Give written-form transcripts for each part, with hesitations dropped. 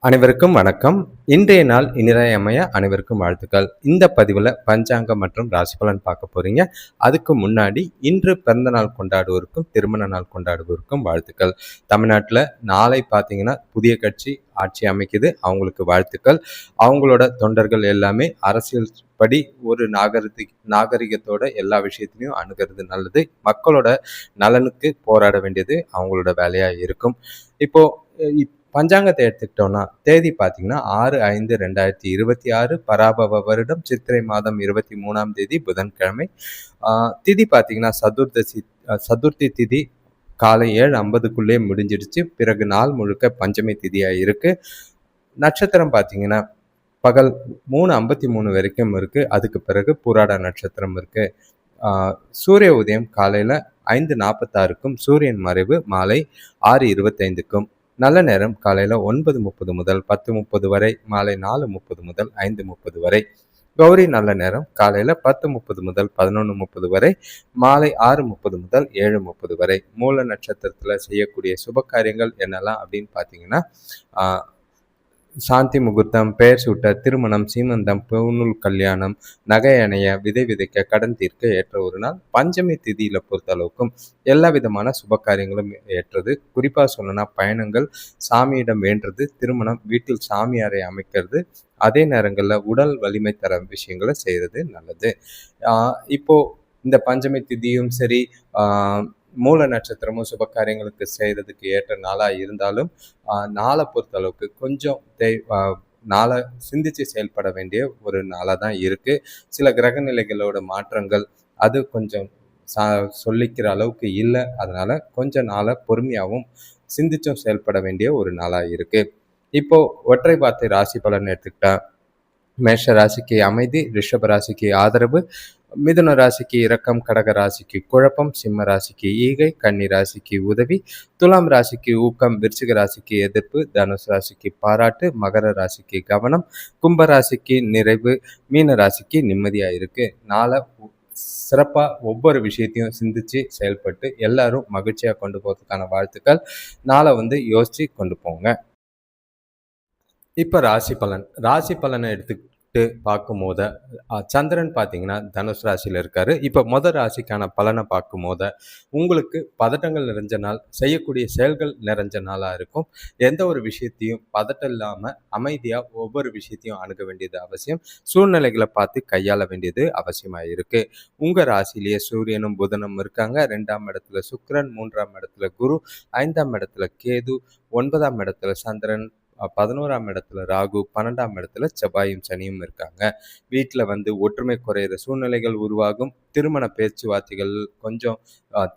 அனைவருக்கும் வணக்கம். இன்றைய நாள் இனிதாய் அமைய அனைவருக்கும் வாழ்த்துக்கள். இந்த பதிவில் பஞ்சாங்கம் மற்றும் ராசி பலன் பார்க்க போறீங்க. அதுக்கு முன்னாடி இன்று பிறந்த நாள் கொண்டாடுவோருக்கும் திருமண நாள் கொண்டாடுவோருக்கும் வாழ்த்துக்கள். தமிழ்நாட்டில் நாளை பார்த்தீங்கன்னா புதிய கட்சி ஆட்சி அமைக்குது, அவங்களுக்கு வாழ்த்துக்கள். அவங்களோட தொண்டர்கள் எல்லாமே அரசியல் படி ஒரு நாகரிகத்தோட எல்லா விஷயத்திலையும் அணுகிறது நல்லது. மக்களோட நலனுக்கு போராட வேண்டியது அவங்களோட வேலையா இருக்கும். இப்போ பஞ்சாங்கத்தை எடுத்துக்கிட்டோம்னா தேதி பார்த்தீங்கன்னா 6/5/2026 பராபவ வருடம் சித்திரை மாதம் 23ஆம் தேதி புதன்கிழமை. திதி பார்த்தீங்கன்னா சதுர்த்தி திதி காலை 7:50க்குள்ளே முடிஞ்சிடுச்சு. பிறகு நாள் முழுக்க பஞ்சமி திதியாக இருக்கு. நட்சத்திரம் பார்த்தீங்கன்னா பகல் 3:53 வரைக்கும் இருக்கு. அதுக்கு பிறகு பூராட நட்சத்திரம் இருக்கு. சூரிய உதயம் காலையில் 5:46க்கும் சூரியன் மறைவு மாலை 6:25க்கும். நல்ல நேரம் காலையில் 9:30 முதல் 10:30 வரை, மாலை 4:30 முதல் 5:30 வரை. கௌரி நல்ல நேரம் காலையில் 10:30 முதல் 11:30 வரை, மாலை 6:30 முதல் 7:30 வரை. மூல நட்சத்திரத்தில் செய்யக்கூடிய சுப காரியங்கள் என்னெல்லாம் அப்படின்னு பார்த்தீங்கன்னா சாந்தி முகூர்த்தம், பெயர் சூட்ட, திருமணம், சீமந்தம், பூநூல் கல்யாணம், நகை அணைய, விதை விதைக்க, கடன் தீர்க்க ஏற்ற ஒரு நாள். பஞ்சமி திதியில பொறுத்த அளவுக்கும் எல்லா விதமான சுப காரியங்களும் ஏற்றது. குறிப்பா சொல்லணும்னா பயணங்கள், சாமியிடம் வேண்டுறது, திருமணம், வீட்டில் சாமி அறை அமைக்கிறது, அதே நேரங்களில் உடல் வலிமை தர விஷயங்களை செய்யறது நல்லது. இப்போ இந்த பஞ்சமி திதியும் சரி, மூல நட்சத்திரமும் சுப காரியங்களுக்கு செய்கிறதுக்கு ஏற்ற நாளாக இருந்தாலும் நாளை பொறுத்த அளவுக்கு கொஞ்சம் நாளை சிந்திச்சு செயல்பட வேண்டிய ஒரு நாளாக தான் இருக்குது. சில கிரக நிலைகளோட மாற்றங்கள் அது கொஞ்சம் சொல்லிக்கிற அளவுக்கு இல்லை. அதனால் கொஞ்சம் நாளை பொறுமையாகவும் சிந்திச்சும் செயல்பட வேண்டிய ஒரு நாளாக இருக்குது. இப்போது ஒற்றை வார்த்தை ராசி பலன் எடுத்துக்கிட்டா மேஷ ராசிக்கு அமைதி, ரிஷப ராசிக்கு ஆதரவு, மிதுன ராசிக்கு இரக்கம், கடக ராசிக்கு குழப்பம், சிம்ம ராசிக்கு ஈகை, கன்னி ராசிக்கு உதவி, துலாம் ராசிக்கு ஊக்கம், விருச்சிக ராசிக்கு எதிர்ப்பு, தனுசு ராசிக்கு பாராட்டு, மகர ராசிக்கு கவனம், கும்ப ராசிக்கு நிறைவு, மீன ராசிக்கு நிம்மதியாக இருக்கு. நாளை சிறப்பாக ஒவ்வொரு விஷயத்தையும் சிந்திச்சு செயல்பட்டு எல்லாரும் மகிழ்ச்சியாக கொண்டு போகிறதுக்கான வாழ்த்துக்கள். நாளை யோசிச்சு கொண்டு போங்க. இப்போ ராசி பலனை எடுத்துக்கிட்டு பார்க்கும்போது சந்திரன் பார்த்தீங்கன்னா தனுசு ராசியில் இருக்காரு. இப்போ முதல் ராசிக்கான பலனை பார்க்கும்போது உங்களுக்கு பதட்டங்கள் நிறைஞ்ச நாள், செய்யக்கூடிய செயல்கள் நிறைஞ்ச நாளாக இருக்கும். எந்த ஒரு விஷயத்தையும் பதட்டம் இல்லாமல் அமைதியாக ஒவ்வொரு விஷயத்தையும் அணுக வேண்டியது அவசியம். சூழ்நிலைகளை பார்த்து கையாள வேண்டியது அவசியமாக இருக்குது. உங்கள் ராசிலேயே சூரியனும் புதனும் இருக்காங்க. 2ஆம் இடத்துல சுக்கிரன், 3ஆம் இடத்துல குரு, 5ஆம் இடத்துல கேது, 9ஆம் இடத்துல சந்திரன், 11ஆம் இடத்துல ராகு, 12ஆம் இடத்துல செவ்வாயும் சனியும் இருக்காங்க. வீட்டில் ஒற்றுமை குறையிற சூழ்நிலைகள் உருவாகும். திருமண பேச்சுவார்த்தைகள் கொஞ்சம்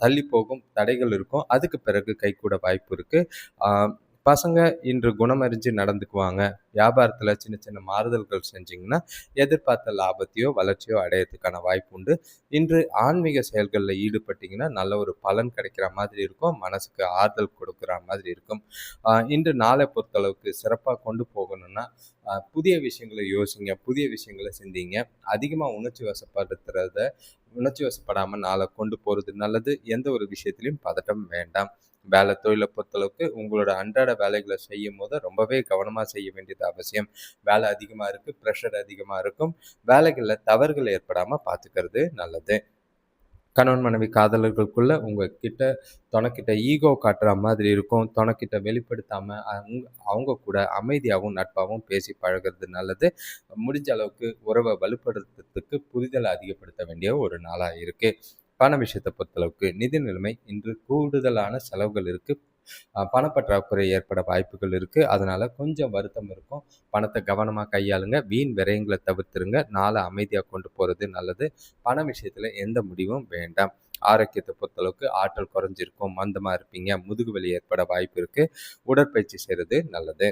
தள்ளி போகும், தடைகள் இருக்கும். அதுக்கு பிறகு கைகூட வாய்ப்பு இருக்கு. பசங்க இன்று குணமறிஞ்சு நடந்துக்குவாங்க. வியாபாரத்தில் சின்ன சின்ன மாறுதல்கள் செஞ்சிங்கன்னா எதிர்பார்த்த லாபத்தையோ வளர்ச்சியோ அடையிறதுக்கான வாய்ப்பு உண்டு. இன்று ஆன்மீக செயல்களில் ஈடுபட்டிங்கன்னா நல்ல ஒரு பலன் கிடைக்கிற மாதிரி இருக்கும். மனசுக்கு ஆறுதல் கொடுக்குற மாதிரி இருக்கும். இன்று நாளை பொறுத்தளவுக்கு சிறப்பாக கொண்டு போகணும்னா புதிய விஷயங்களை யோசிங்க, புதிய விஷயங்களை சிந்திங்க. அதிகமாக உணர்ச்சி வசப்படாமல் நாளை கொண்டு போகிறது நல்லது. எந்த ஒரு விஷயத்திலையும் பதட்டம் வேண்டாம். வேலை தொழிலை பொறுத்தளவுக்கு உங்களோட அன்றாட வேலைகளை செய்யும் போது ரொம்பவே கவனமாக செய்ய வேண்டியது அவசியம். வேலை அதிகமாக இருக்குது, ப்ரெஷர் அதிகமாக இருக்கும். வேலைகளில் தவறுகள் ஏற்படாமல் பார்த்துக்கிறது நல்லது. கணவன் மனைவி காதலர்களுக்குள்ள துணைக்கிட்ட ஈகோ காட்டுற மாதிரி இருக்கும். துணைக்கிட்ட வெளிப்படுத்தாமல் அவங்க கூட அமைதியாகவும் நட்பாகவும் பேசி பழகிறது நல்லது. முடிஞ்ச அளவுக்கு உறவை வலுப்படுத்துறதுக்கு புரிதலை அதிகப்படுத்த வேண்டிய ஒரு நாளாக இருக்குது. பண விஷயத்தை பொறுத்தளவுக்கு நிதி நிலைமை இன்று கூடுதலான செலவுகள் இருக்குது. பணப்பற்றாக்குறை ஏற்பட வாய்ப்புகள் இருக்குது. அதனால் கொஞ்சம் வருத்தம் இருக்கும். பணத்தை கவனமாக கையாளுங்க. வீண் விரயங்களை தவிர்த்துருங்க. நாளை அமைதியாக கொண்டு போகிறது நல்லது. பண விஷயத்தில் எந்த முடிவும் வேண்டாம். ஆரோக்கியத்தை பொறுத்தளவுக்கு ஆற்றல் குறைஞ்சிருக்கும், மந்தமாக இருப்பீங்க, முதுகு வலி ஏற்பட வாய்ப்பு இருக்குது. உடற்பயிற்சி செய்கிறது நல்லது.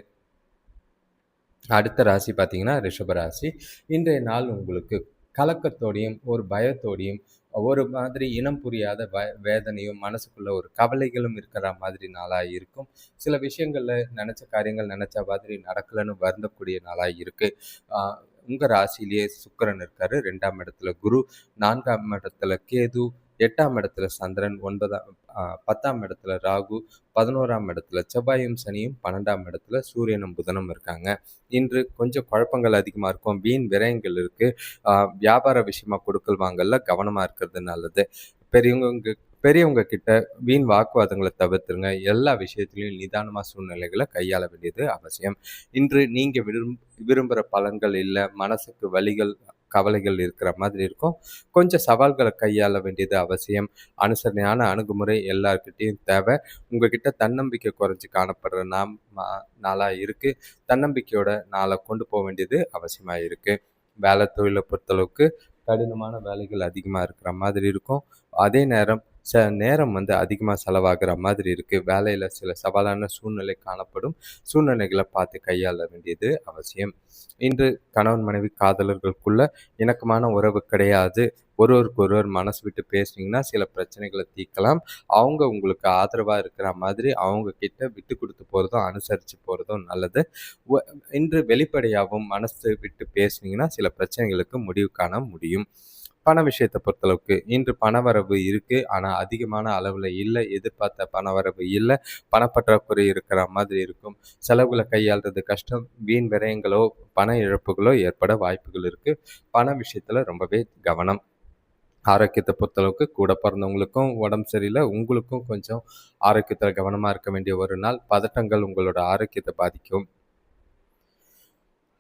அடுத்த ராசி பார்த்தீங்கன்னா ரிஷப ராசி. இன்றைய நாள் உங்களுக்கு கலக்கத்தோடையும் ஒரு பயத்தோடையும் ஒரு மாதிரி இனம் புரியாத வேதனையும் மனசுக்குள்ள ஒரு கவலைகளும் இருக்கிற மாதிரி நாளாக இருக்கும். சில விஷயங்களில் நினச்ச காரியங்கள் நினச்ச மாதிரி நடக்கலைன்னு வருந்தக்கூடிய நாளாக இருக்குது. உங்கள் ராசியிலேயே சுக்கிரன் இருக்காரு, 2ஆம் இடத்துல குரு, 4ஆம் இடத்துல கேது, 8ஆம் இடத்துல சந்திரன், 10ஆம் இடத்துல ராகு, 11ஆம் இடத்துல செவ்வாயும் சனியும், 12ஆம் இடத்துல சூரியனும் புதனும் இருக்காங்க. இன்று கொஞ்சம் குழப்பங்கள் அதிகமாக இருக்கும், வீண் விரயங்கள் இருக்கு. வியாபார விஷயமா கொடுக்கல் வாங்கல்ல கவனமாக இருக்கிறது நல்லது. பெரியவங்க பெரியவங்க கிட்ட வீண் வாக்குவாதங்களை தவிர்த்துருங்க. எல்லா விஷயத்திலையும் நிதானமாக சூழ்நிலைகளை கையாள வேண்டியது அவசியம். இன்று நீங்கள் விரும்புகிற பலன்கள் இல்லை, மனசுக்கு வலிகள் கவலைகள் இருக்கிற மாதிரி இருக்கும். கொஞ்சம் சவால்களை கையாள வேண்டியது அவசியம். அனுசரணையான அணுகுமுறை எல்லார்கிட்டையும் தேவை. உங்ககிட்ட தன்னம்பிக்கை குறைஞ்சி காணப்படுற நாளாக இருக்குது. தன்னம்பிக்கையோட நாளை கொண்டு போக வேண்டியது அவசியமாக இருக்குது. வேலை தொழிலை பொறுத்தளவுக்கு கடினமான வேலைகள் அதிகமாக இருக்கிற மாதிரி இருக்கும். அதே நேரம் நேரம் அதிகமாக செலவாகிற மாதிரி இருக்குது. வேலையில் சில சவாலான சூழ்நிலை காணப்படும். சூழ்நிலைகளை பார்த்து கையாள வேண்டியது அவசியம். இன்று கணவன் மனைவி காதலர்களுக்குள்ள இணக்கமான உறவு கிடையாது. ஒருவருக்கொருவர் மனசு விட்டு பேசுனீங்கன்னா சில பிரச்சனைகளை தீர்க்கலாம். அவங்க உங்களுக்கு ஆதரவாக இருக்கிற மாதிரி அவங்க கிட்ட விட்டு கொடுத்து போகிறதும் அனுசரித்து போகிறதும் நல்லது. இன்று வெளிப்படையாகவும் மனசு விட்டு பேசுனீங்கன்னா சில பிரச்சனைகளுக்கு முடிவு காண முடியும். பண விஷயத்தை பொறுத்தளவுக்கு இன்று பணவரவு இருக்குது, ஆனால் அதிகமான அளவில் இல்லை. எதிர்பார்த்த பணவரவு இல்லை. பணப்பற்றாக்குறை இருக்கிற மாதிரி இருக்கும். செலவுகளை கையாளுறது கஷ்டம். வீண் விரயங்களோ பண இழப்புகளோ ஏற்பட வாய்ப்புகள் இருக்குது. பண விஷயத்தில் ரொம்பவே கவனம். ஆரோக்கியத்தை பொறுத்தளவுக்கு கூட பிறந்தவங்களுக்கும் உடம்பு சரியில்லை, உங்களுக்கும் கொஞ்சம் ஆரோக்கியத்தில் கவனமாக இருக்க வேண்டிய ஒரு நாள். பதட்டங்கள் உங்களோட ஆரோக்கியத்தை பாதிக்கும்.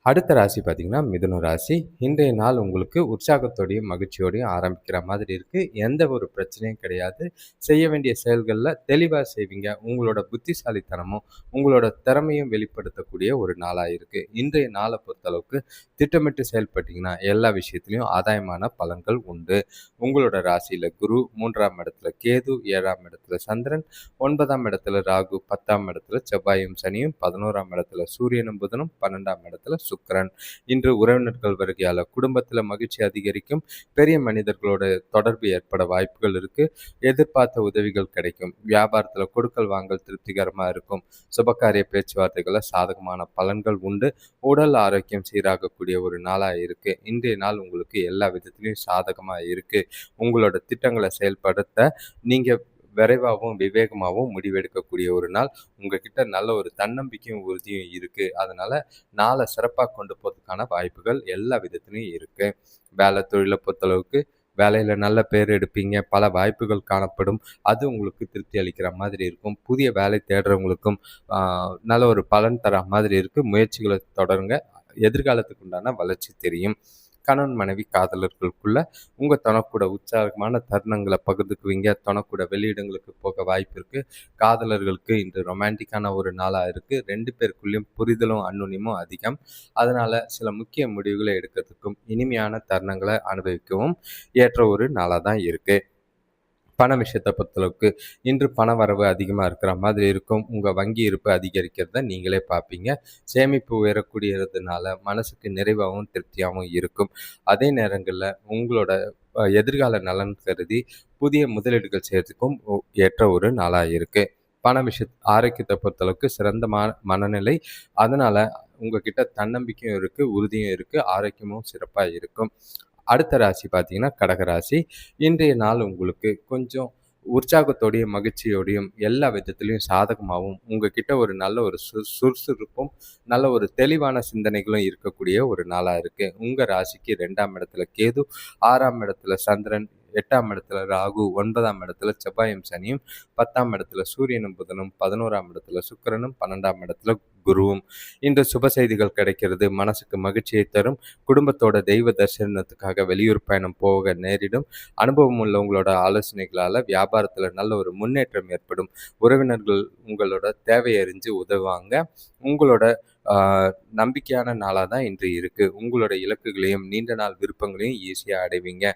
அடுத்த ராசி பார்த்தீங்கன்னா மிதுன ராசி. இன்றைய நாள் உங்களுக்கு உற்சாகத்தோடையும் மகிழ்ச்சியோடையும் ஆரம்பிக்கிற மாதிரி இருக்குது. எந்த ஒரு பிரச்சனையும் கிடையாது. செய்ய வேண்டிய செயல்களில் தெளிவாக செய்வீங்க. உங்களோட புத்திசாலித்தனமும் உங்களோட திறமையும் வெளிப்படுத்தக்கூடிய ஒரு நாளாக இருக்குது. இன்றைய நாளை பொறுத்தளவுக்கு திட்டமிட்டு செயல்பட்டிங்கன்னா எல்லா விஷயத்துலையும் ஆதாயமான பலன்கள் உண்டு. உங்களோட ராசியில் குரு, 3ஆம் இடத்துல கேது, 7ஆம் இடத்துல சந்திரன், 9ஆம் இடத்துல ராகு, 10ஆம் இடத்துல செவ்வாயும் சனியும், 11ஆம் இடத்துல சூரியனும் புதனும், 12ஆம் இடத்துல சுக்கிரன். இன்று உறவினர்கள் வருகையால் குடும்பத்தில் மகிழ்ச்சி அதிகரிக்கும். பெரிய மனிதர்களோட தொடர்பு ஏற்பட வாய்ப்புகள் இருக்கு. எதிர்பார்த்த உதவிகள் கிடைக்கும். வியாபாரத்தில் கொடுக்கல் வாங்கல் திருப்திகரமாக இருக்கும். சுபகாரிய பேச்சுவார்த்தைகளில் சாதகமான பலன்கள் உண்டு. உடல் ஆரோக்கியம் சீராகக்கூடிய ஒரு நாளாக இருக்கு. இன்றைய நாள் உங்களுக்கு எல்லா விதத்திலையும் சாதகமாக இருக்கு. உங்களோட திட்டங்களை செயல்படுத்த நீங்க விரைவாகவும் விவேகமாகவும் முடிவெடுக்கக்கூடிய ஒரு நாள். உங்ககிட்ட நல்ல ஒரு தன்னம்பிக்கையும் உறுதியும் இருக்கு. அதனால நாளை சிறப்பாக கொண்டு போகிறதுக்கான வாய்ப்புகள் எல்லா விதத்துலையும் இருக்கு. வேலை தொழிலை பொறுத்தளவுக்கு வேலையில் நல்ல பேர் எடுப்பீங்க. பல வாய்ப்புகள் காணப்படும். அது உங்களுக்கு திருப்தி அளிக்கிற மாதிரி இருக்கும். புதிய வேலை தேடுறவங்களுக்கும் நல்ல ஒரு பலன் தர மாதிரி இருக்குது. முயற்சிகளை தொடருங்க. எதிர்காலத்துக்கு உண்டான வளர்ச்சி தெரியும். கணவன் மனைவி காதலர்களுக்குள்ள உங்கள் தொணக்கூட உற்சாகமான தருணங்களை பகிர்ந்துக்குவீங்க. தொணக்கூட வெளியிடங்களுக்கு போக வாய்ப்பு இருக்குது. காதலர்களுக்கு இன்று ரொமான்டிக்கான ஒரு நாளாக இருக்குது. 2 பேருக்குள்ளேயும் புரிதலும் அன்னுனியமும் அதிகம். அதனால் சில முக்கிய முடிவுகளை எடுக்கிறதுக்கும் இனிமையான தருணங்களை அனுபவிக்கவும் ஏற்ற ஒரு நாளாக தான் இருக்குது. பண விஷயத்தை பொறுத்தளவுக்கு இன்று பண வரவு அதிகமாக இருக்கிற மாதிரி இருக்கும். உங்கள் வங்கி இருப்பு அதிகரிக்கிறத நீங்களே பார்ப்பீங்க. சேமிப்பு உயரக்கூடியதுனால மனசுக்கு நிறைவாகவும் திருப்தியாகவும் இருக்கும். அதே நேரங்களில் உங்களோட எதிர்கால நலன் கருதி புதிய முதலீடுகள் செய்யறதுக்கும் ஏற்ற ஒரு நாளாக இருக்குது. பண ஆரோக்கியத்தை பொறுத்தளவுக்கு சிறந்த மனநிலை. அதனால் உங்ககிட்ட தன்னம்பிக்கையும் இருக்குது, உறுதியும் இருக்குது, ஆரோக்கியமும் சிறப்பாக இருக்கும். அடுத்த ராசி பார்த்தீங்கன்னா கடகராசி. இன்றைய நாள் உங்களுக்கு கொஞ்சம் உற்சாகத்தோடையும் மகிழ்ச்சியோடையும் எல்லா விதத்துலையும் சாதகமாகவும் உங்ககிட்ட ஒரு நல்ல ஒரு சுறுசுறுப்பும் நல்ல ஒரு தெளிவான சிந்தனைகளும் இருக்கக்கூடிய ஒரு நாளாக இருக்குது. உங்கள் ராசிக்கு 2ஆம் இடத்துல கேது, 6ஆம் இடத்துல சந்திரன், 8ஆம் இடத்துல ராகு, 9ஆம் இடத்துல செவ்வாயும் சனியும், 10ஆம் இடத்துல சூரியனும் புதனும், 11ஆம் இடத்துல சுக்கிரனும், 12ஆம் இடத்துல குருவும். இன்று சுப செய்திகள் கிடைக்கிறது. மனசுக்கு மகிழ்ச்சியை தரும். குடும்பத்தோட தெய்வ தரிசனத்துக்காக வெளியூர் பயணம் போக நேரிடும். அனுபவம் உள்ளவங்களோட ஆலோசனைகளால் வியாபாரத்தில் நல்ல ஒரு முன்னேற்றம் ஏற்படும். உறவினர்கள் உங்களோட தேவை அறிஞ்சு உதவுவாங்க. உங்களோட நம்பிக்கையான நாளாக தான் இன்று இருக்குது. உங்களோட இலக்குகளையும் நீண்ட நாள் விருப்பங்களையும் ஈஸியாக அடைவீங்க.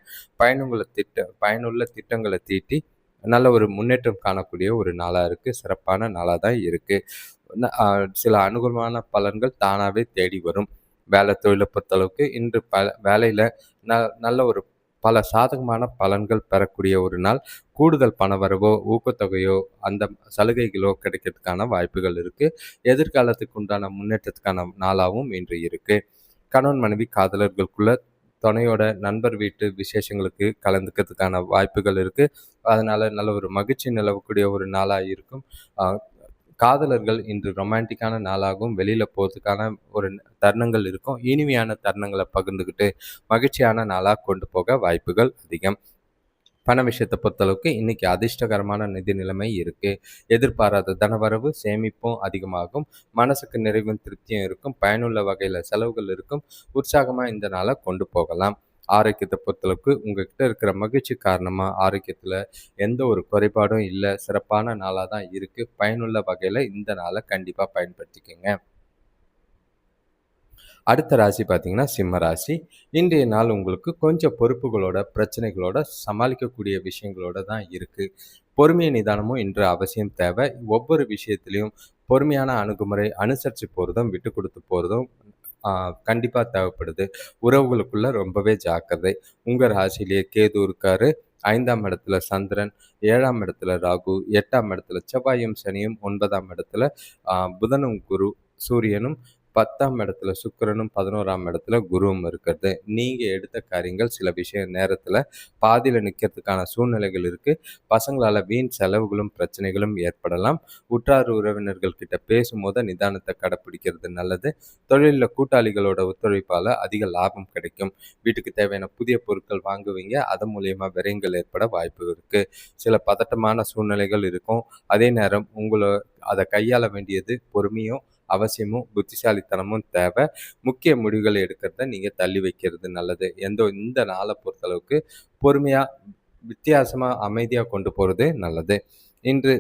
பயனுள்ள திட்டங்களை தீட்டி நல்ல ஒரு முன்னேற்றம் காணக்கூடிய ஒரு நாளாக இருக்குது. சிறப்பான நாளாக தான் இருக்குது. சில அனுகூலமான பலன்கள் தானாகவே தேடி வரும். வேலை தொழிலை பொறுத்தளவுக்கு இன்று வேலையில் நல்ல ஒரு பல சாதகமான பலன்கள் பெறக்கூடிய ஒரு நாள். கூடுதல் பணவரவோ ஊக்கத்தொகையோ அந்த சலுகைகளோ கிடைக்கிறதுக்கான வாய்ப்புகள் இருக்குது. எதிர்காலத்துக்கு உண்டான முன்னேற்றத்துக்கான நாளாகவும் இன்று இருக்குது. கணவன் மனைவி காதலர்களுக்குள்ள துணையோட நண்பர் வீட்டு விசேஷங்களுக்கு கலந்துக்கிறதுக்கான வாய்ப்புகள் இருக்குது. அதனால் நல்ல ஒரு மகிழ்ச்சி நிலவக்கூடிய ஒரு நாளாக இருக்கும். காதலர்கள் இன்று ரொமான்டிக்கான நாளாகவும் வெளியில் போகிறதுக்கான ஒரு தருணங்கள் இருக்கும். இனிமையான தருணங்களை பகிர்ந்துக்கிட்டு மகிழ்ச்சியான நாளாக கொண்டு போக வாய்ப்புகள் அதிகம். பண விஷயத்தை பொறுத்தளவுக்கு இன்னைக்கு அதிர்ஷ்டகரமான நிதி நிலைமை இருக்கு. எதிர்பாராத தனவரவு, சேமிப்பும் அதிகமாகும். மனசுக்கு நிறைவும் திருப்தியும் இருக்கும். பயனுள்ள வகையில் செலவுகள் இருக்கும். உற்சாகமாக இந்த நாளை கொண்டு போகலாம். ஆரோக்கியத்தை பொறுத்தளவுக்கு உங்ககிட்ட இருக்கிற மகிழ்ச்சி காரணமாக ஆரோக்கியத்தில் எந்த ஒரு குறைபாடும் இல்லை. சிறப்பான நாளாக தான் இருக்குது. பயனுள்ள வகையில் இந்த நாளை கண்டிப்பாக பயன்படுத்திக்கங்க. அடுத்த ராசி பார்த்தீங்கன்னா சிம்ம ராசி. இன்றைய நாள் உங்களுக்கு கொஞ்சம் பொறுப்புகளோட, பிரச்சனைகளோட, சமாளிக்கக்கூடிய விஷயங்களோட தான் இருக்குது. பொறுமைய நிதானமும் இன்று அவசியம் தேவை. ஒவ்வொரு விஷயத்துலையும் பொறுமையான அணுகுமுறை, அனுசரித்து போகிறதும் விட்டு கொடுத்து போகிறதும் கண்டிப்பாக தேவைப்படுது. உறவுகளுக்குள்ள ரொம்பவே ஜாக்கிரதை. உங்கள் ராசியிலேயே கேது இருக்காரு. 5ஆம் இடத்துல சந்திரன், 7ஆம் இடத்துல ராகு, 8ஆம் இடத்துல செவ்வாயும் சனியும், 9ஆம் இடத்துல புதனும் குரு சூரியனும், 10ஆம் இடத்துல சுக்கிரனும், 11ஆம் இடத்துல குருவும் இருக்கிறது. நீங்கள் எடுத்த காரியங்கள் சில நேரத்தில் பாதியில் நிற்கிறதுக்கான சூழ்நிலைகள் இருக்குது. பசங்களால் வீண் செலவுகளும் பிரச்சனைகளும் ஏற்படலாம். உற்றார் உறவினர்கள் கிட்ட பேசும்போது நிதானத்தை கடைப்பிடிக்கிறது நல்லது. தொழிலில் கூட்டாளிகளோட ஒத்துழைப்பால் அதிக லாபம் கிடைக்கும். வீட்டுக்கு தேவையான புதிய பொருட்கள் வாங்குவீங்க. அதன் மூலியமாக விரயங்கள் ஏற்பட வாய்ப்பு இருக்குது. சில பதட்டமான சூழ்நிலைகள் இருக்கும். அதே நேரம் அதை கையாள வேண்டியது பொறுமையும் அவசியமும் புத்திசாலித்தனமும் தேவை. முக்கிய முடிவுகளை எடுக்கிறத நீங்கள் தள்ளி வைக்கிறது நல்லது. இந்த நாளை பொறுத்தளவுக்கு பொறுமையாக, வித்தியாசமாக, அமைதியாக கொண்டு போகிறது நல்லது. இன்று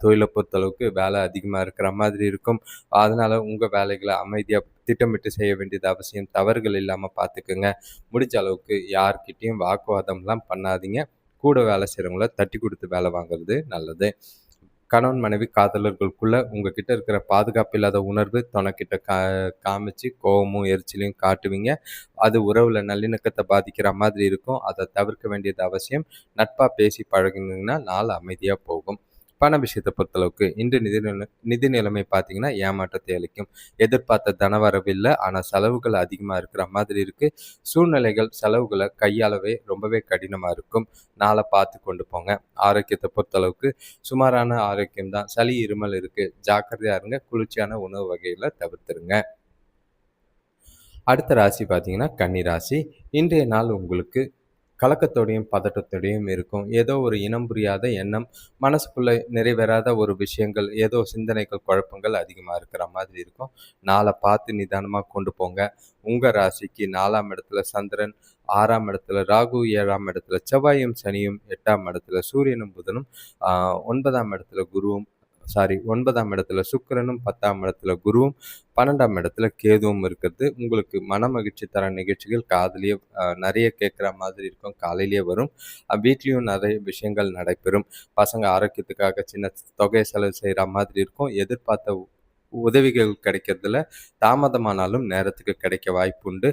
தொழிலை பொறுத்தளவுக்கு வேலை அதிகமாக இருக்கிற மாதிரி இருக்கும். அதனால் உங்கள் வேலைகளை அமைதியாக திட்டமிட்டு செய்ய வேண்டியது அவசியம். தவறுகள் இல்லாமல் பார்த்துக்குங்க. முடிஞ்ச அளவுக்கு யார்கிட்டையும் வாக்குவாதம்லாம் பண்ணாதீங்க. கூட வேலை செய்கிறவங்கள தட்டி கொடுத்து வேலை வாங்குறது நல்லது. கணவன் மனைவி காதலர்களுக்குள்ள உங்ககிட்ட இருக்கிற பாதுகாப்பு இல்லாத உணர்வு துணைக்கிட்ட காமிச்சு கோபமும் எரிச்சலையும் காட்டுவீங்க. அது உறவில் நல்லிணக்கத்தை பாதிக்கிற மாதிரி இருக்கும். அதை தவிர்க்க வேண்டியது அவசியம். நட்பாக பேசி பழகினீங்கன்னா நாள் அமைதியாக போகும். பண விஷயத்தை பொறுத்தளவுக்கு இன்று நிதி நிலைமை பார்த்தீங்கன்னா ஏமாற்றத்தை அளிக்கும். எதிர்பார்த்த தனவரவு இல்லை, ஆனால் செலவுகள் அதிகமாக இருக்கிற மாதிரி இருக்குது. சூழ்நிலைகள் செலவுகளை கையாளவே ரொம்பவே கடினமாக இருக்கும். நாளை பார்த்து கொண்டு போங்க. ஆரோக்கியத்தை பொறுத்தளவுக்கு சுமாரான ஆரோக்கியம்தான். சளி இருமல் இருக்குது, ஜாக்கிரதையாக இருங்க. குளிர்ச்சியான உணவு வகைகளை தவிர்த்துருங்க. அடுத்த ராசி பார்த்தீங்கன்னா கன்னி ராசி. இன்றைய நாள் உங்களுக்கு கலக்கத்தோடையும் பதட்டத்தோடையும் இருக்கும். ஏதோ ஒரு இனம் புரியாத எண்ணம், மனசுக்குள்ளே நிறைவேறாத ஒரு விஷயங்கள், ஏதோ சிந்தனைகள், குழப்பங்கள் அதிகமாக இருக்கிற மாதிரி இருக்கும். நாளை பார்த்து நிதானமாக கொண்டு போங்க. உங்கள் ராசிக்கு 4ஆம் இடத்துல சந்திரன், 6ஆம் இடத்துல ராகு, 7ஆம் இடத்துல செவ்வாயும் சனியும், 8ஆம் இடத்துல சூரியனும் புதனும், 9ஆம் இடத்துல குருவும் 9ஆம் இடத்துல சுக்கிரனும், 10ஆம் இடத்துல குருவும், 12ஆம் இடத்துல கேதுவும் இருக்கிறது. உங்களுக்கு மன மகிழ்ச்சி தர நிகழ்ச்சிகள் காதுலேயே நிறைய கேட்குற மாதிரி இருக்கும். காலையிலேயே வரும். வீட்லேயும் நிறைய விஷயங்கள் நடைபெறும். பசங்க ஆரோக்கியத்துக்காக சின்ன தொகை செலவு செய்கிற மாதிரி இருக்கும். எதிர்பார்த்த உதவிகள் கிடைக்கிறதுல தாமதமானாலும் நேரத்துக்கு கிடைக்க வாய்ப்பு உண்டு.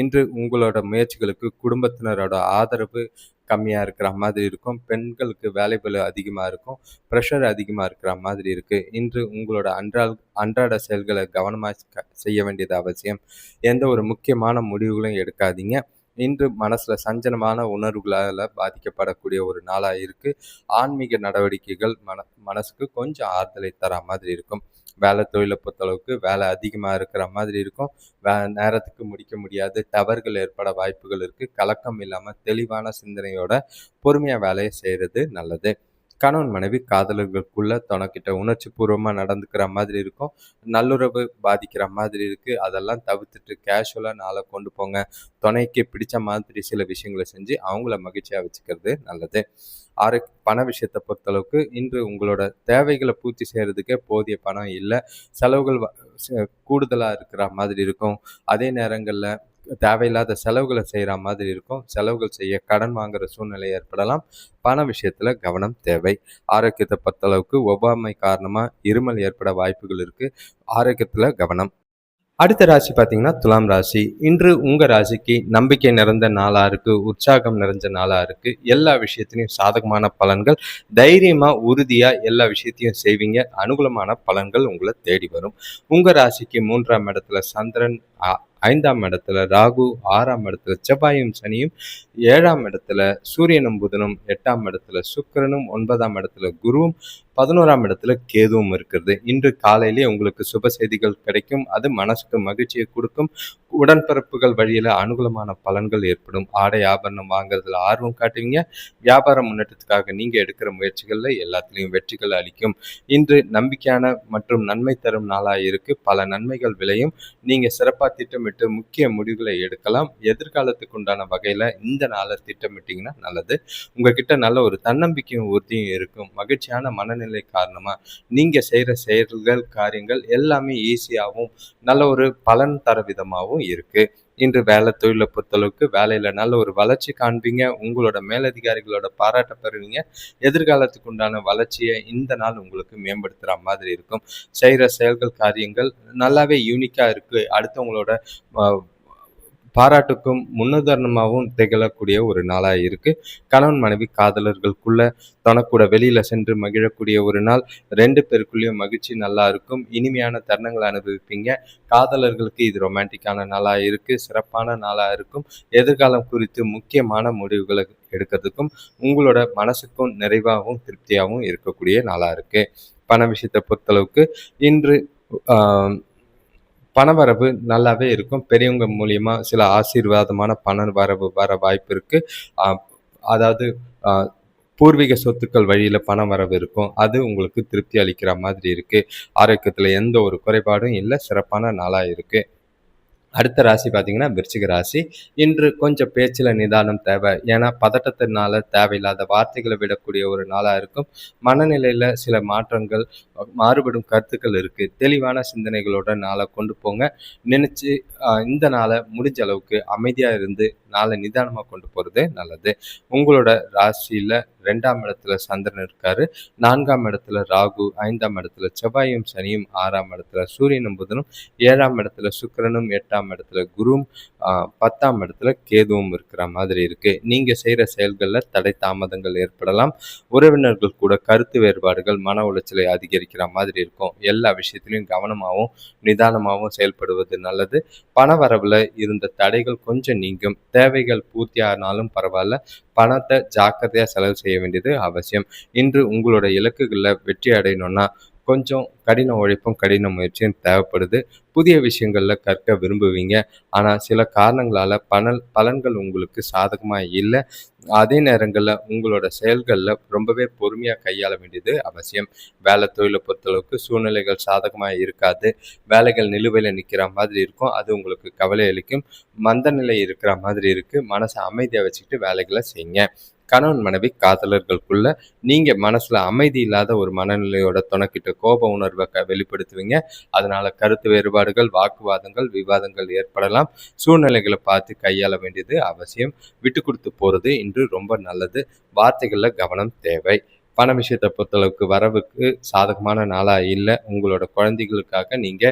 இன்று உங்களோட முயற்சிகளுக்கு குடும்பத்தினரோட ஆதரவு கம்மியாக இருக்கிற மாதிரி இருக்கும். பெண்களுக்கு வேலைப்பளு அதிகமாக இருக்கும். ப்ரெஷர் அதிகமாக இருக்கிற மாதிரி இருக்குது. இன்று உங்களோட அன்றாட செயல்களை கவனமாக செய்ய வேண்டியது அவசியம். எந்த ஒரு முக்கியமான முடிவுகளையும் எடுக்காதீங்க. இன்று மனசில் சஞ்சலமான உணர்வுகளால் பாதிக்கப்படக்கூடிய ஒரு நாளாக இருக்குது. ஆன்மீக நடவடிக்கைகள் மனசுக்கு கொஞ்சம் ஆறுதலை தர மாதிரி இருக்கும். தொழிலை பொறுத்தளவுக்கு வேலை அதிகமாக இருக்கிற மாதிரி இருக்கும். நேரத்துக்கு முடிக்க முடியாது. தவறுகள் ஏற்பட வாய்ப்புகள் இருக்குது. கலக்கம் இல்லாமல் தெளிவான சிந்தனையோட பொறுமையாக வேலையை செய்கிறது நல்லது. கணவன் மனைவி காதலர்களுக்குள்ள தனக்கிட்ட உணர்ச்சி பூர்வமாக நடந்துக்கிற மாதிரி இருக்கும். நல்லுறவு பாதிக்கிற மாதிரி இருக்குது. அதெல்லாம் தவிர்த்துட்டு கேஷுவலாக நாளை கொண்டு போங்க. துணைக்கு பிடிச்ச மாதிரி சில விஷயங்களை செஞ்சு அவங்கள மகிழ்ச்சியாக வச்சுக்கிறது நல்லது. பண விஷயத்தை பொறுத்தளவுக்கு இன்று உங்களோட தேவைகளை பூர்த்தி செய்கிறதுக்கே போதிய பணம் இல்லை. செலவுகள் கூடுதலாக இருக்கிற மாதிரி இருக்கும். அதே நேரங்களில் தேவையில்லாத செலவுகளை செய்கிற மாதிரி இருக்கும். செலவுகள் செய்ய கடன் வாங்குகிற சூழ்நிலை ஏற்படலாம். பண விஷயத்தில் கவனம் தேவை. ஆரோக்கியத்தை பொறுத்தளவுக்கு ஒவ்வாமை காரணமாக இருமல் ஏற்பட வாய்ப்புகள் இருக்குது. ஆரோக்கியத்தில் கவனம். அடுத்த ராசி பார்த்தீங்கன்னா துலாம் ராசி. இன்று உங்கள் ராசிக்கு நம்பிக்கை நிறைந்த நாளாக இருக்குது. உற்சாகம் நிறைஞ்ச நாளாக இருக்குது. எல்லா விஷயத்திலையும் சாதகமான பலன்கள். தைரியமாக உறுதியாக எல்லா விஷயத்தையும் செய்வீங்க. அனுகூலமான பலன்கள் உங்களை தேடி வரும். உங்கள் ராசிக்கு 3ஆம் இடத்துல சந்திரன், ஐந்தாம் இடத்துல ராகு, ஆறாம் இடத்துல செவ்வாயும் சனியும், ஏழாம் இடத்துல சூரியனும் புதனும், எட்டாம் இடத்துல சுக்கிரனும், ஒன்பதாம் இடத்துல குருவும், 11ஆம் இடத்துல கேதுவும் இருக்கிறது. இன்று காலையிலே உங்களுக்கு சுப செய்திகள் கிடைக்கும். அது மனசுக்கு மகிழ்ச்சியை கொடுக்கும். உடன்பிறப்புகள் வழியில அனுகூலமான பலன்கள் ஏற்படும். ஆடை ஆபரணம் வாங்குறதுல ஆர்வம் காட்டுவீங்க. வியாபார முன்னேற்றத்துக்காக நீங்க எடுக்கிற முயற்சிகள்ல எல்லாத்துலேயும் வெற்றிகள் அளிக்கும். இன்று நம்பிக்கையான மற்றும் நன்மை தரும் நாளாக இருக்கு. பல நன்மைகள் விளையும். நீங்க சிறப்பாக திட்டமிட்டு முக்கிய முடிவுகளை எடுக்கலாம். எதிர்காலத்துக்கு உண்டான வகையில இந்த நாளை திட்டமிட்டீங்கன்னா நல்லது. உங்ககிட்ட நல்ல ஒரு தன்னம்பிக்கையும் உறுதியும் இருக்கும். மகிழ்ச்சியான மனநிலை காரணமா நீங்க செய்யற செயல்கள், காரியங்கள் எல்லாமே ஈஸியாகவும் நல்ல ஒரு பலன் தர விதமாகவும் இருக்கு. இன்று வேலை தொழிலை பொறுத்தளவுக்கு வேலையில நல்ல ஒரு வளர்ச்சி காண்பீங்க. உங்களோட மேலதிகாரிகளோட பாராட்ட பெறுவீங்க. எதிர்காலத்துக்கு உண்டான வளர்ச்சியை இந்த நாள் உங்களுக்கு மேம்படுத்துற மாதிரி இருக்கும். செய்யற செயல்கள், காரியங்கள் நல்லாவே யூனிக்கா இருக்கு. அடுத்தவங்களோட பாராட்டுக்கும் முன்னுதாரணமாகவும் திகழக்கூடிய ஒரு நாளாக இருக்கு. கணவன் மனைவி காதலர்களுக்குள்ள தனக்கூட வெளியில சென்று மகிழக்கூடிய ஒரு நாள். 2 பேருக்குள்ளேயும் மகிழ்ச்சி நல்லா இருக்கும். இனிமையான தருணங்களை அனுபவிப்பீங்க. காதலர்களுக்கு இது ரொமான்டிக்கான நாளாக இருக்கு. சிறப்பான நாளாக இருக்கும். எதிர்காலம் குறித்து முக்கியமான முடிவுகளை எடுக்கிறதுக்கும் உங்களோட மனசுக்கும் நிறைவாகவும் திருப்தியாகவும் இருக்கக்கூடிய நாளாக இருக்கு. பண விஷயத்தை பொறுத்தளவுக்கு இன்று பணவரவு நல்லாவே இருக்கும். பெரியவங்க மூலியமா சில ஆசீர்வாதமான பண வரவு வர வாய்ப்பு இருக்கு. அதாவது பூர்வீக சொத்துக்கள் வழியில பண வரவு இருக்கும். அது உங்களுக்கு திருப்தி அளிக்கிற மாதிரி இருக்கு. ஆரோக்கியத்துல எந்த ஒரு குறைபாடும் இல்லை. சிறப்பான நாளா இருக்கு. அடுத்த ராசி பார்த்தீங்கன்னா விருச்சிக ராசி. இன்று கொஞ்சம் பேச்சில் நிதானம் தேவை. ஏன்னா பதட்டத்தினால தேவையில்லாத வார்த்தைகளை விடக்கூடிய ஒரு நாளாக இருக்கும். மனநிலையில் சில மாற்றங்கள், மாறுபடும் கருத்துக்கள் இருக்குது. தெளிவான சிந்தனைகளோட நாளை கொண்டு போங்க. நினச்சி இந்த நாளை முடிஞ்ச அளவுக்கு அமைதியாக இருந்து நாளை நிதானமாக கொண்டு போகிறது நல்லது. உங்களோட ராசியில் 2ஆம் இடத்துல சந்திரன் இருக்காரு. 4ஆம் இடத்துல ராகு, 5ஆம் இடத்துல செவ்வாயும் சனியும், 6ஆம் இடத்துல சூரியனும் புதனும், 7ஆம் இடத்துல சுக்கிரனும், 8ஆம் இடத்துல குருவும், 10ஆம் இடத்துல கேதுவும் இருக்கிற மாதிரி இருக்கு. நீங்க செய்யற செயல்களில் தடை தாமதங்கள் ஏற்படலாம். உறவினர்கள் கூட கருத்து வேறுபாடுகள் மன உளைச்சலை அதிகரிக்கிற மாதிரி இருக்கும். எல்லா விஷயத்திலையும் கவனமாகவும் நிதானமாகவும் செயல்படுவது நல்லது. பண வரவுல இருந்த தடைகள் கொஞ்சம் நீங்கும். தேவைகள் பூர்த்தியானாலும் பரவாயில்ல, பணத்தை ஜாக்கிரதையாக செலவு செய்ய வேண்டியது அவசியம். இன்று உங்களோட இலக்குகளில் வெற்றி அடையணும்னா கொஞ்சம் கடின உழைப்பும் கடின முயற்சியும் தேவைப்படுது. புதிய விஷயங்களில் கற்க விரும்புவீங்க. ஆனால் சில காரணங்களால் பலன்கள் உங்களுக்கு சாதகமாக இல்லை. அதே நேரங்களில் உங்களோட செயல்களில் ரொம்பவே பொறுமையாக கையாள வேண்டியது அவசியம். வேலை தொழிலை பொறுத்தளவுக்கு சூழ்நிலைகள் சாதகமாக இருக்காது. வேலைகள் நிலுவையில் நிற்கிற மாதிரி இருக்கும். அது உங்களுக்கு கவலை அளிக்கும். மந்த நிலை இருக்கிற மாதிரி இருக்குது. மனசை அமைதியாக வச்சுக்கிட்டு வேலைகளை செய்யுங்க. கணவன் மனைவி காதலர்களுக்குள்ள நீங்க மனசுல அமைதி இல்லாத ஒரு மனநிலையோட துணைக்கிட்ட கோப உணர்வை வெளிப்படுத்துவீங்க. அதனால கருத்து வேறுபாடுகள், வாக்குவாதங்கள், விவாதங்கள் ஏற்படலாம். சூழ்நிலைகளை பார்த்து கையாள வேண்டியது அவசியம். விட்டு கொடுத்து போறது இன்று ரொம்ப நல்லது. வார்த்தைகள்ல கவனம் தேவை. பண விஷயத்தை பொறுத்தளவுக்கு வரவுக்கு சாதகமான நாளா இல்லை. உங்களோட குழந்தைகளுக்காக நீங்க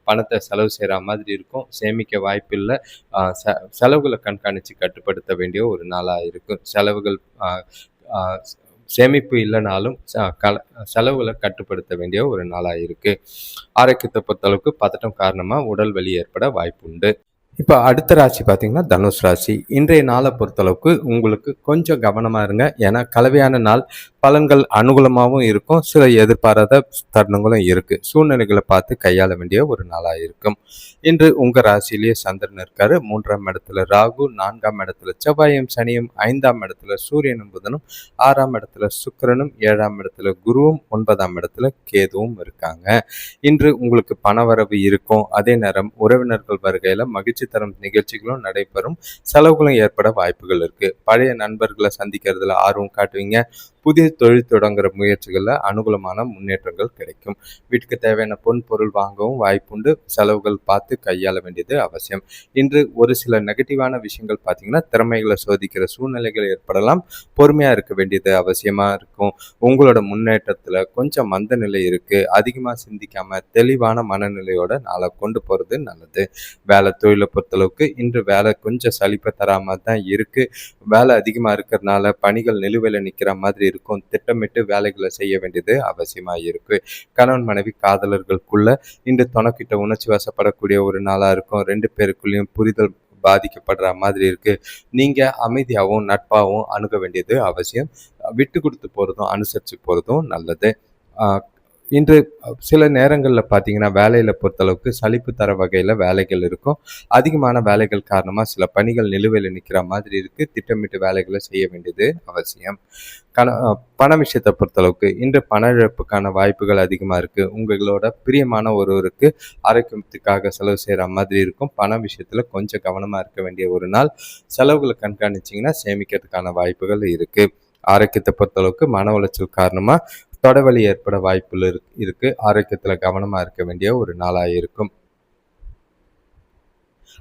பணத்தை செலவு செய்கிற மாதிரி இருக்கும். சேமிக்க வாய்ப்பு இல்லை. செலவுகளை கண்காணித்து கட்டுப்படுத்த வேண்டிய ஒரு நாளாக இருக்கும். செலவுகள் சேமிப்பு இல்லைனாலும் செலவுகளை கட்டுப்படுத்த வேண்டிய ஒரு நாளாக இருக்கு. ஆரோக்கியத்தை பொறுத்தளவுக்கு பதட்டம் காரணமாக உடல் வலி ஏற்பட வாய்ப்பு உண்டு. இப்போ அடுத்த ராசி பார்த்தீங்கன்னா தனுஷ் ராசி. இன்றைய நாளை பொறுத்தளவுக்கு உங்களுக்கு கொஞ்சம் கவனமாக இருங்க. ஏன்னா கலவையான நாள். பலன்கள் அனுகூலமாகவும் இருக்கும். சில எதிர்பாராத தருணங்களும் இருக்குது. சூழ்நிலைகளை பார்த்து கையாள வேண்டிய ஒரு நாளாக இருக்கும். இன்று உங்கள் ராசியிலேயே சந்திரன் இருக்காரு. 3ஆம் இடத்துல ராகு, 4ஆம் இடத்துல செவ்வாயும் சனியும், 5ஆம் இடத்துல சூரியனும் புதனும், 6ஆம் இடத்துல சுக்கிரனும், 7ஆம் இடத்துல குருவும், 9ஆம் இடத்துல கேதுவும் இருக்காங்க. இன்று உங்களுக்கு பணவரவு இருக்கும். அதே நேரம் உறவினர்கள் வருகையில் மகிழ்ச்சி தரும் நிகழ்ச்சிகளும் நடைபெறும். செலவுகளும் ஏற்பட வாய்ப்புகள் இருக்கு. பழைய நண்பர்களை சந்திக்கிறதுல ஆர்வம் காட்டுவீங்க. புதிய தொழில் தொடங்குற முயற்சிகளில் அனுகூலமான முன்னேற்றங்கள் கிடைக்கும். வீட்டுக்கு தேவையான பொன் பொருள் வாங்கவும் வாய்ப்புண்டு. செலவுகள் பார்த்து கையாள வேண்டியது அவசியம். இன்று ஒரு சில நெகட்டிவான விஷயங்கள் பார்த்தீங்கன்னா திறமைகளை சோதிக்கிற சூழ்நிலைகள் ஏற்படலாம். பொறுமையாக இருக்க வேண்டியது அவசியமாக இருக்கும். உங்களோட முன்னேற்றத்தில் கொஞ்சம் மந்த நிலை இருக்கு. அதிகமாக சிந்திக்காம தெளிவான மனநிலையோட நாளை கொண்டு போகிறது நல்லது. வேலை தொழிலை பொறுத்தளவுக்கு இன்று வேலை கொஞ்சம் சலிப்பை தராமல் தான் இருக்கு. வேலை அதிகமாக இருக்கிறதுனால பணிகள் நிலுவையில் நிற்கிற மாதிரி இருக்கும். திட்டமிட்டு வேலைகளை செய்ய வேண்டியது அவசியமாக இருக்குது. கணவன் மனைவி காதலர்களுக்குள்ள இன்று தொணக்கிட்ட உணர்ச்சி வசப்படக்கூடிய ஒரு நாளாக இருக்கும். 2 பேருக்குள்ளேயும் புரிதல் பாதிக்கப்படுற மாதிரி இருக்கு. நீங்க அமைதியாகவும் நட்பாகவும் அணுக வேண்டியது அவசியம். விட்டு கொடுத்து போறதும் அனுசரித்து போறதும் நல்லது. இன்று சில நேரங்களில் பார்த்தீங்கன்னா வேலையில் பொறுத்தளவுக்கு சலிப்பு தர வகையில் வேலைகள் இருக்கும். அதிகமான வேலைகள் காரணமாக சில பணிகள் நிலுவையில் நிற்கிற மாதிரி இருக்குது. திட்டமிட்டு வேலைகளை செய்ய வேண்டியது அவசியம். பண விஷயத்தை பொறுத்தளவுக்கு இன்று பண இழப்புக்கான வாய்ப்புகள் அதிகமாக இருக்குது. உங்களோட பிரியமான ஒருவருக்கு ஆரோக்கியத்துக்காக செலவு செய்கிற மாதிரி இருக்கும். பண விஷயத்தில் கொஞ்சம் கவனமாக இருக்க வேண்டிய ஒரு நாள். செலவுகளை கண்காணிச்சிங்கன்னா சேமிக்கிறதுக்கான வாய்ப்புகள் இருக்குது. ஆரோக்கியத்தை பொறுத்தளவுக்கு மன உளைச்சல் காரணமாக தொடவலி ஏற்பட வாய்ப்புகள் இருக்கு. ஆரோக்கியத்தில் கவனமாக இருக்க வேண்டிய ஒரு நாளாக இருக்கும்.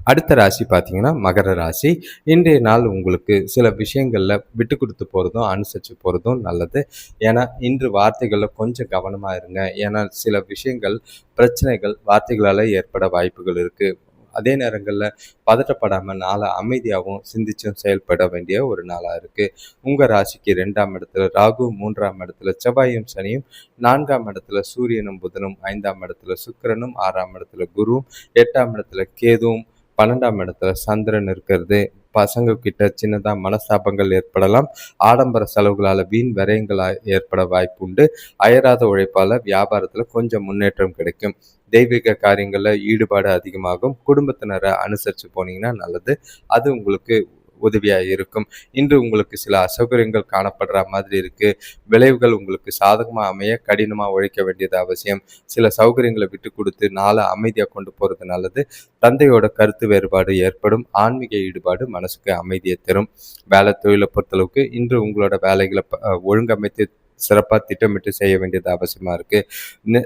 அடுத்த ராசி பார்த்தீங்கன்னா மகர ராசி. இன்றைய நாள் உங்களுக்கு சில விஷயங்களில் விட்டு கொடுத்து போகிறதும் அனுசரித்து போகிறதும் நல்லது. ஏன்னா இன்று வார்த்தைகளில் கொஞ்சம் கவனமாக இருங்க. ஏன்னா சில விஷயங்கள் பிரச்சனைகள் வார்த்தைகளால் ஏற்பட வாய்ப்புகள் இருக்குது. அதே நேரங்களில் பதட்டப்படாமல் நாளை அமைதியாகவும் சிந்திச்சும் செயல்பட வேண்டிய ஒரு நாளாக இருக்குது. உங்கள் ராசிக்கு 2ஆம் இடத்துல ராகு, 3ஆம் இடத்துல செவ்வாயும் சனியும், 4ஆம் இடத்துல சூரியனும் புதனும், 5ஆம் இடத்துல சுக்கிரனும், 6ஆம் இடத்துல குருவும், 8ஆம் இடத்துல கேதுவும், 12ஆம் இடத்துல சந்திரன் இருக்கிறது. பசங்க கிட்ட சின்னதாக மனஸ்தாபங்கள் ஏற்படலாம். ஆடம்பர செலவுகளால் வீண் விரயங்கள் ஏற்பட வாய்ப்பு உண்டு. அயராத உழைப்பால் வியாபாரத்தில் கொஞ்சம் முன்னேற்றம் கிடைக்கும். தெய்வீக காரியங்களில் ஈடுபாடு அதிகமாகும். குடும்பத்தினரை அனுசரித்து போனீங்கன்னா நல்லது. அது உங்களுக்கு உதவியாக இருக்கும். இன்று உங்களுக்கு சில அசௌகரியங்கள் காணப்படுற மாதிரி இருக்குது. விளைவுகள் உங்களுக்கு சாதகமாக அமைய கடினமாக உழைக்க வேண்டியது அவசியம். சில சௌகரியங்களை விட்டு கொடுத்து நாளை அமைதியாக கொண்டு போகிறது நல்லது. தந்தையோட கருத்து வேறுபாடு ஏற்படும். ஆன்மீக ஈடுபாடு மனசுக்கு அமைதியை தரும். வேலை தொழிலை பொறுத்தளவுக்கு இன்று உங்களோட வேலைகளை ஒழுங்கமைத்து சிறப்பாக திட்டமிட்டு செய்ய வேண்டியது அவசியமாக இருக்குது.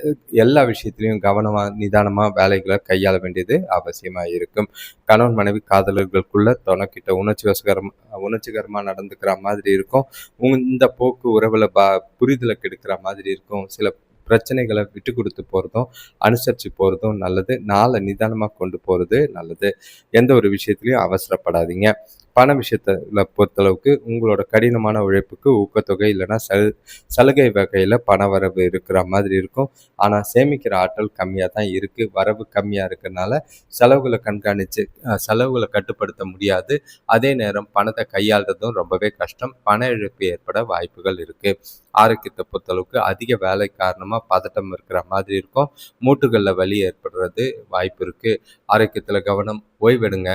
எல்லா விஷயத்துலையும் கவனமாக நிதானமாக வேலைகளை கையாள வேண்டியது அவசியமாக இருக்கும். கணவன் மனைவி காதலர்களுக்குள்ள தொணக்கிட்ட உணர்ச்சிகரமாக நடந்துக்கிற மாதிரி இருக்கும். இந்த போக்கு உறவில் புரிதலை கெடுக்கிற மாதிரி இருக்கும். சில பிரச்சனைகளை விட்டு கொடுத்து போகிறதும் அனுசரித்து போகிறதும் நல்லது. நாளை நிதானமாக கொண்டு போகிறது நல்லது. எந்த ஒரு விஷயத்துலையும் அவசரப்படாதீங்க. பண விஷயத்தில் பொறுத்தளவுக்கு உங்களோட கடினமான உழைப்புக்கு ஊக்கத்தொகை இல்லைன்னா சலுகை வகையில் பண வரவு இருக்கிற மாதிரி இருக்கும். ஆனால் சேமிக்கிற ஆற்றல் கம்மியாக தான் இருக்குது. வரவு கம்மியாக இருக்கிறதுனால செலவுகளை கட்டுப்படுத்த முடியாது. அதே நேரம் பணத்தை கையாளுறதும் ரொம்பவே கஷ்டம். பண இழப்பு ஏற்பட வாய்ப்புகள் இருக்குது. ஆரோக்கியத்தை பொறுத்தளவுக்கு அதிக வேலை காரணமாக பதட்டம் இருக்கிற மாதிரி இருக்கும். மூட்டுகளில் வலி ஏற்படுறது வாய்ப்பு இருக்குது. ஆரோக்கியத்தில் கவனம். ஓய்வெடுங்க.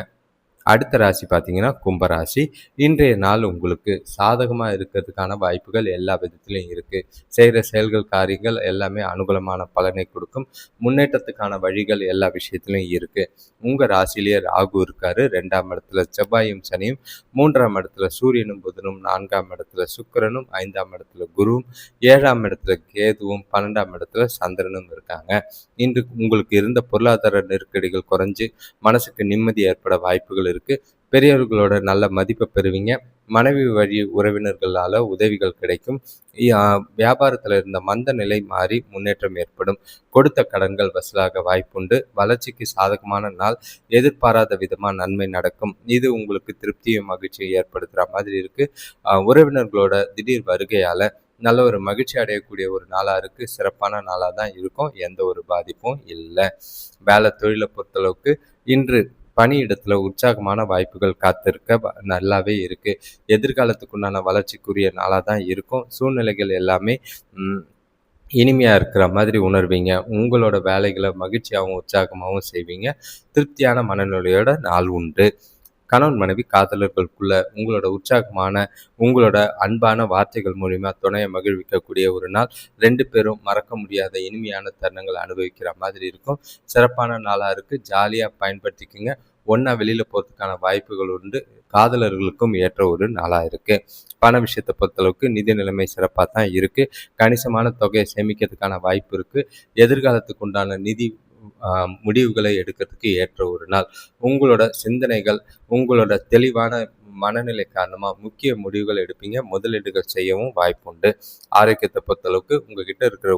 அடுத்த ராசி பார்த்தீங்கன்னா கும்பராசி. இன்றைய நாள் உங்களுக்கு சாதகமாக இருக்கிறதுக்கான வாய்ப்புகள் எல்லா விதத்துலையும் இருக்குது. செய்கிற செயல்கள் காரியங்கள் எல்லாமே அனுகூலமான பலனை கொடுக்கும். முன்னேற்றத்துக்கான வழிகள் எல்லா விஷயத்துலையும் இருக்குது. உங்கள் ராசிலேயே ராகு இருக்கார். 2ஆம் இடத்துல செவ்வாயும் சனியும், 3ஆம் இடத்துல சூரியனும் புதனும், 4ஆம் இடத்துல சுக்கிரனும், 5ஆம் இடத்துல குருவும், 7ஆம் இடத்துல கேதுவும், 12ஆம் இடத்துல சந்திரனும் இருக்காங்க. இன்று உங்களுக்கு இருந்த பொருளாதார நெருக்கடிகள் குறைஞ்சு மனசுக்கு நிம்மதி ஏற்பட வாய்ப்புகள் இருக்குது. பெரியவர்களோட நல்ல மதிப்பை பெறுவீங்க. மனைவி வழி உறவினர்களால் உதவிகள் கிடைக்கும். வியாபாரத்தில் இருந்த மந்த நிலை மாறி முன்னேற்றம் ஏற்படும். கொடுத்த கடன்கள் வசூலாக வாய்ப்புண்டு. வளர்ச்சிக்கு சாதகமான நாள். எதிர்பாராத விதமாக நன்மை நடக்கும். இது உங்களுக்கு திருப்தியும் மகிழ்ச்சியை ஏற்படுத்துகிற மாதிரி இருக்குது. உறவினர்களோட திடீர் வருகையால் நல்ல ஒரு மகிழ்ச்சி அடையக்கூடிய ஒரு நாளாக இருக்குது. சிறப்பான நாளாக தான் இருக்கும். எந்த ஒரு பாதிப்பும் இல்லை. வேலை தொழிலை பொறுத்தளவுக்கு இன்று பணியிடத்தில் உற்சாகமான வாய்ப்புகள் காத்திருக்க நல்லாவே இருக்குது. எதிர்காலத்துக்குண்டான வளர்ச்சிக்குரிய நாளாக தான் இருக்கும். சூழ்நிலைகள் எல்லாமே இனிமையாக இருக்கிற மாதிரி உணர்வீங்க. உங்களோட வேலைகளை மகிழ்ச்சியாகவும் உற்சாகமாகவும் செய்வீங்க. திருப்தியான மனநிலையோட நாள் உண்டு. கணவன் மனைவி காதலர்களுக்குள்ள உங்களோட அன்பான வார்த்தைகள் மூலிமா துணையை மகிழ்விக்கக்கூடிய ஒரு நாள். 2 பேரும் மறக்க முடியாத இனிமையான தருணங்களை அனுபவிக்கிற மாதிரி இருக்கும். சிறப்பான நாளாக இருக்குது. ஜாலியாக பயன்படுத்திக்கிங்க. ஒன்றா வெளியில் போகிறதுக்கான வாய்ப்புகள் உண்டு. காதலர்களுக்கும் ஏற்ற ஒரு நாளாக இருக்குது. பண விஷயத்தை பொறுத்தளவுக்கு நிதி நிலைமை சிறப்பாக தான் இருக்குது. கணிசமான தொகையை சேமிக்கிறதுக்கான வாய்ப்பு இருக்குது. எதிர்காலத்துக்கு உண்டான நிதி முடிவுகளை எடுக்கிறதுக்கு ஏற்ற ஒரு நாள். உங்களோட சிந்தனைகள், உங்களோட தெளிவான மனநிலை காரணமாக முக்கிய முடிவுகள் எடுப்பீங்க. முதலீடுகள் செய்யவும் வாய்ப்பு உண்டு. ஆரோக்கியத்தை பொறுத்தளவுக்கு உங்ககிட்ட இருக்கிற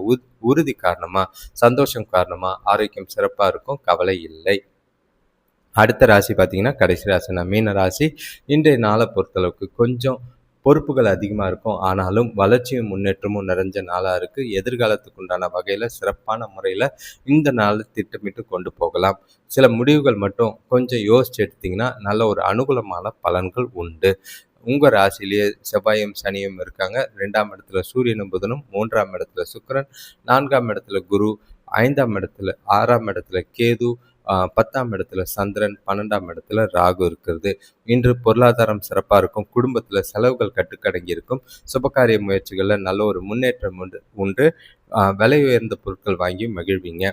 உறுதி காரணமாக, சந்தோஷம் காரணமாக ஆரோக்கியம் சிறப்பாக இருக்கும். கவலை இல்லை. அடுத்த ராசி பார்த்தீங்கன்னா கடைசி ராசினா மீன ராசி. இன்றைய நாளை பொறுத்தளவுக்கு கொஞ்சம் பொறுப்புகள் அதிகமாக இருக்கும். ஆனாலும் வளர்ச்சியும் முன்னேற்றமும் நிறைஞ்ச நாளாக இருக்குது. எதிர்காலத்துக்கு உண்டான வகையில் சிறப்பான முறையில் இந்த நாளை திட்டமிட்டு கொண்டு போகலாம். சில முடிவுகள் மட்டும் கொஞ்சம் யோசிச்சு எடுத்தீங்கன்னா நல்ல ஒரு அனுகூலமான பலன்கள் உண்டு. உங்கள் ராசியிலேயே செவ்வாயும் சனியும் இருக்காங்க. 2ஆம் இடத்துல சூரியனும் புதனும், 3ஆம் இடத்துல சுக்கிரன், 4ஆம் இடத்துல குரு, 5ஆம் இடத்துல 6ஆம் இடத்துல கேது, 10ஆம் இடத்துல சந்திரன், 12ஆம் இடத்துல ராகு இருக்கிறது. இன்று பொருளாதாரம் சிறப்பாக இருக்கும். குடும்பத்தில் செலவுகள் கட்டுக்கடங்கி இருக்கும். சுபகாரிய முயற்சிகளில் நல்ல ஒரு முன்னேற்றம் உண்டு. விலை உயர்ந்த பொருட்கள் வாங்கி மகிழ்வீங்க.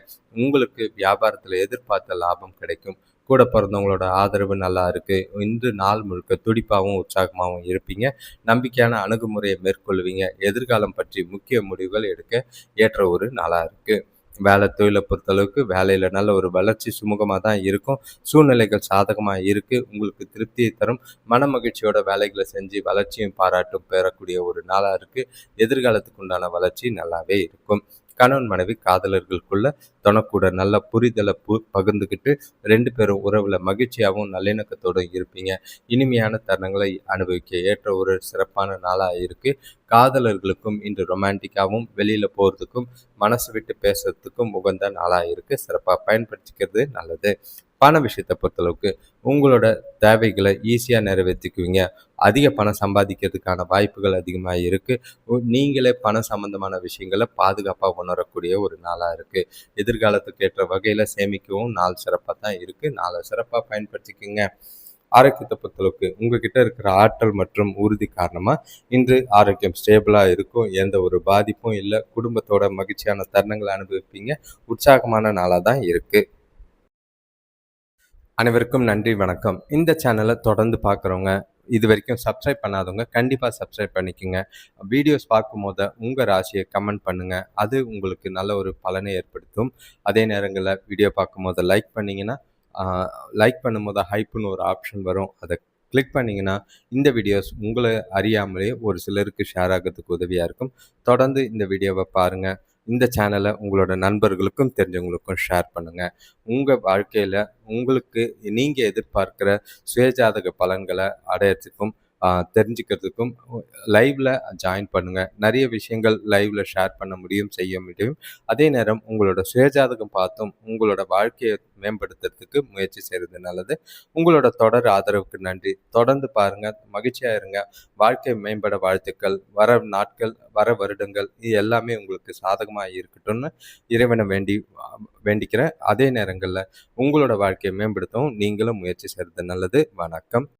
உங்களுக்கு வியாபாரத்தில் எதிர்பார்த்த லாபம் கிடைக்கும். கூட பிறந்தவங்களோட ஆதரவு நல்லா இருக்கு. இன்று நாள் முழுக்க துடிப்பாகவும் உற்சாகமாகவும் இருப்பீங்க. நம்பிக்கையான அணுகுமுறையை மேற்கொள்வீங்க. எதிர்காலம் பற்றி முக்கிய முடிவுகள் எடுக்க ஏற்ற ஒரு நாளாக இருக்கு. வேலை தொழிலை பொறுத்தளவுக்கு வேலையில் நல்ல ஒரு வளர்ச்சி சுமூகமாக தான் இருக்கும். சூழ்நிலைகள் சாதகமாக இருக்குது. உங்களுக்கு திருப்தியை தரும். மன மகிழ்ச்சியோட வேலைகளை செஞ்சு வளர்ச்சியும் பாராட்டும் பெறக்கூடிய ஒரு நாளாக இருக்குது. எதிர்காலத்துக்கு உண்டான வளர்ச்சி நல்லாவே இருக்கும். கணவன் மனைவி காதலர்களுக்குள்ள தனக்கூட நல்ல புரிதலை பகிர்ந்துக்கிட்டு 2 பேரும் உறவில் மகிழ்ச்சியாகவும் நல்லிணக்கத்தோடும் இருப்பீங்க. இனிமையான தருணங்களை அனுபவிக்க ஏற்ற ஒரு சிறப்பான நாளாக இருக்குது. காதலர்களுக்கும் இன்று ரொமான்டிக்காகவும் வெளியில் போகிறதுக்கும் மனசு விட்டு பேசுறதுக்கும் உகந்த நாளாக இருக்குது. சிறப்பாக பயன்படுத்திக்கிறது நல்லது. பண விஷயத்தை பொறுத்தளவுக்கு உங்களோட தேவைகளை ஈஸியாக நிறைவேற்றிக்குவீங்க. அதிக பணம் சம்பாதிக்கிறதுக்கான வாய்ப்புகள் அதிகமாக இருக்குது. நீங்களே பணம் சம்பந்தமான விஷயங்களை பாதுகாப்பாக உணரக்கூடிய ஒரு நாளாக இருக்குது. எதிர்காலத்துக்கு ஏற்ற வகையில் சேமிக்கவும் நாள் சிறப்பாக தான் இருக்குது. நாளை சிறப்பாக பயன்படுத்திக்கோங்க. ஆரோக்கியத்தை பொறுத்தளவுக்கு உங்ககிட்ட இருக்கிற ஆற்றல் மற்றும் உறுதி காரணமாக இன்று ஆரோக்கியம் ஸ்டேபிளாக இருக்கும். எந்த ஒரு பாதிப்பும் இல்லை. குடும்பத்தோட மகிழ்ச்சியான தருணங்களை அனுபவிப்பீங்க. உற்சாகமான நாளாக தான் இருக்குது. அனைவருக்கும் நன்றி, வணக்கம். இந்த சேனலை தொடர்ந்து பார்க்குறவங்க, இது வரைக்கும் சப்ஸ்கிரைப் பண்ணாதவங்க கண்டிப்பாக சப்ஸ்கிரைப் பண்ணிக்கோங்க. வீடியோஸ் பார்க்கும்போது உங்கள் ராசியை கமெண்ட் பண்ணுங்கள். அது உங்களுக்கு நல்ல ஒரு பலனை ஏற்படுத்தும். அதே நேரங்களில் வீடியோ பார்க்கும்போது லைக் பண்ணிங்கன்னா, லைக் பண்ணும்போது ஹைப்புன்னு ஒரு ஆப்ஷன் வரும். அதை கிளிக் பண்ணிங்கன்னா இந்த வீடியோஸ் உங்களை அறியாமலே ஒரு சிலருக்கு ஷேர் ஆகிறதுக்கு உதவியாக இருக்கும். தொடர்ந்து இந்த வீடியோவை பாருங்கள். இந்த சேனலை உங்களோட நண்பர்களுக்கும் தெரிஞ்சவங்களுக்கும் ஷேர் பண்ணுங்கள். உங்கள் வாழ்க்கையில் உங்களுக்கு நீங்கள் எதிர்பார்க்குற சுயஜாதக பலன்களை அடையிறதுக்கும் தெரிஞ்சுக்கிறதுக்கும் லைவில் ஜாயின் பண்ணுங்கள். நிறைய விஷயங்கள் லைவில் ஷேர் பண்ண முடியும், செய்ய முடியும். அதே நேரம் உங்களோட சுயஜாதகம் பார்த்தும் உங்களோட வாழ்க்கையை மேம்படுத்துறதுக்கு முயற்சி செய்கிறது நல்லது. உங்களோட தொடர் ஆதரவுக்கு நன்றி. தொடர்ந்து பாருங்கள், மகிழ்ச்சியாக இருங்க. வாழ்க்கை மேம்பட வாழ்த்துக்கள். வர நாட்கள், வர வருடங்கள் இது எல்லாமே உங்களுக்கு சாதகமாக இருக்கட்டும்னு இறைவனை வேண்டிக்கிறேன். அதே நேரங்களில் உங்களோட வாழ்க்கையை மேம்படுத்தவும் நீங்களும் முயற்சி செய்கிறது நல்லது. வணக்கம்.